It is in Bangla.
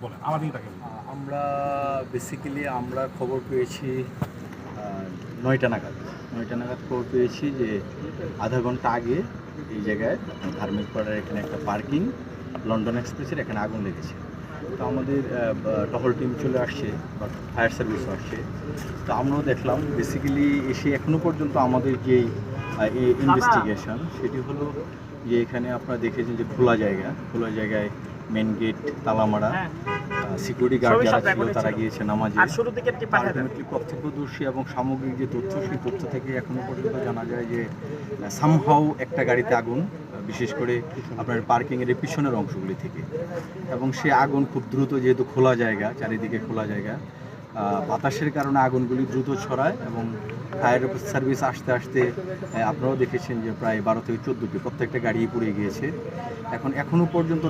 বলেন আমাদের তাকে বলুন। আমরা বেসিক্যালি আমরা খবর পেয়েছি 9টা নাগাদ। 9টা নাগাদ খবর পেয়েছি যে আধা ঘন্টা আগে এই জায়গায় ধার্মিক পাড়ার এখানে একটা পার্কিং লন্ডন এক্সপ্রেসের এখানে আগুন লেগেছে। তো আমাদের টহল টিম চলে আসছে বা ফায়ার সার্ভিসও আসছে। তো আমরাও দেখলাম বেসিক্যালি এসে এখনও পর্যন্ত আমাদের যেই ইনভেস্টিগেশন সেটি হলো যে এখানে আপনারা দেখেছেন যে খোলা জায়গায় মেন গেট তালা মারা, সিকিউরিটি গার্ড যারা ছিল তারা গিয়েছে নামাজে। আলটিমেটলি প্রত্যক্ষদর্শী এবং সামগ্রিক যে তথ্য সেই তথ্য থেকে এখনো পর্যন্ত জানা যায় যে সামহাউ একটা গাড়িতে আগুন, বিশেষ করে আপনার পার্কিংয়ের পিছনের অংশগুলি থেকে, এবং সে আগুন খুব দ্রুত, যেহেতু খোলা জায়গা, চারিদিকে খোলা জায়গা, বাতাসের কারণে আগুনগুলি দ্রুত ছড়ায় এবং ফায়ার সার্ভিস আসতে আসতে আপনারাও দেখেছেন যে প্রায় 12 থেকে 14টি প্রত্যেকটা গাড়ি পুড়ে গিয়েছে। এখনও পর্যন্ত